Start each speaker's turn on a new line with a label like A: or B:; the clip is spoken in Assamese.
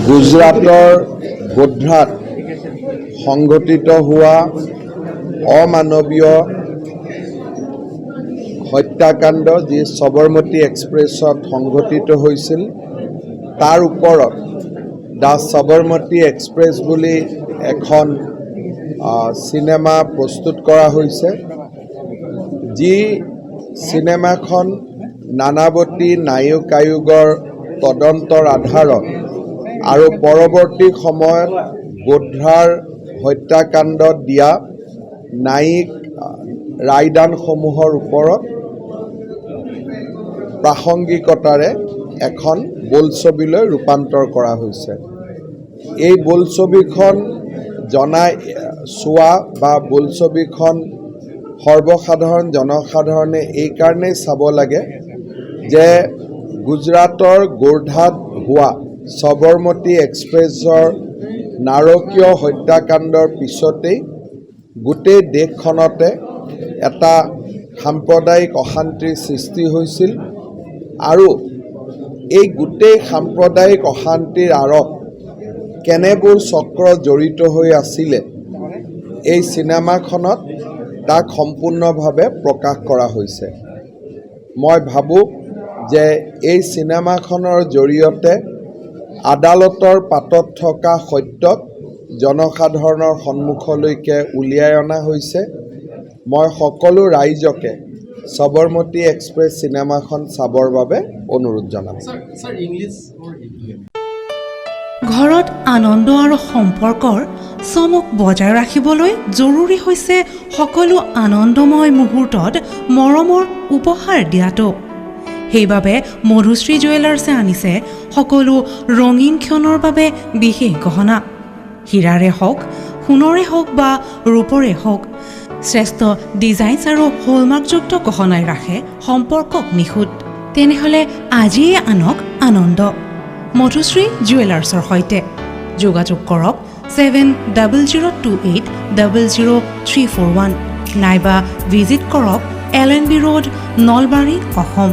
A: গুজৰাটৰ গোধ্ৰাত সংঘটিত হোৱা অমানৱীয় হত্যাকাণ্ড যি সবৰমতী এক্সপ্ৰেছত সংঘটিত হৈছিল তাৰ ওপৰত দ্য সবৰমতী এক্সপ্ৰেছ বুলি এখন চিনেমা প্ৰস্তুত কৰা হৈছে। যি চিনেমাখন নানাৱতী নায়ক আয়োগৰ তদন্তৰ আধাৰত আৰু পৰৱৰ্তী সময়ত গোধ্ৰাৰ হত্যাকাণ্ডত দিয়া ন্যায়িক ৰায়দানসমূহৰ ওপৰত প্ৰাসংগিকতাৰে এখন বোলছবিলৈ ৰূপান্তৰ কৰা হৈছে। এই বোলছবিখন চোৱা বা বোলছবিখন সৰ্বসাধাৰণ জনসাধাৰণে এই কাৰণেই চাব লাগে যে গুজৰাটৰ গোধ্ৰাত হোৱা সবৰমতী এক্সপ্ৰেছৰ নাৰকীয় হত্যাকাণ্ডৰ পিছতেই গোটেই দেশখনতে এটা সাম্প্ৰদায়িক অশান্তিৰ সৃষ্টি হৈছিল আৰু এই গোটেই সাম্প্ৰদায়িক অশান্তিৰ আঁৰত কেনেবোৰ চক্ৰ জড়িত হৈ আছিলে এই চিনেমাখনত তাক সম্পূৰ্ণভাৱে প্ৰকাশ কৰা হৈছে। মই ভাবোঁ যে এই চিনেমাখনৰ জৰিয়তে আদালতৰ পাতত থকা সত্যক জনসাধাৰণৰ সন্মুখলৈকে উলিয়াই অনা হৈছে। মই সকলো ৰাইজকে সবৰমতী এক্সপ্ৰেছ চিনেমাখন চাবৰ বাবে অনুৰোধ জনাম।
B: ঘৰত আনন্দ আৰু সম্পৰ্কৰ চমক বজাই ৰাখিবলৈ জৰুৰী হৈছে সকলো আনন্দময় মুহূৰ্তত মৰমৰ উপহাৰ দিয়াটো। সেইবাবে মধুশ্ৰী জুৱেলাৰ্ছে আনিছে সকলো ৰঙীন ক্ষণৰ বাবে বিশেষ গহনা। হীৰাৰে হওক, সোণৰে হওক বা ৰূপৰে হওক, শ্ৰেষ্ঠ ডিজাইনছ আৰু হলমাৰ্কযুক্ত গহনাই ৰাখে সম্পৰ্কক নিখুঁত। তেনেহ'লে আজিয়ে আনক আনন্দ মধুশ্ৰী জুৱেলাৰ্ছৰ সৈতে। যোগাযোগ কৰক 7002800341 নাইবা ভিজিট কৰক LNB ৰোড, নলবাৰী, অসম।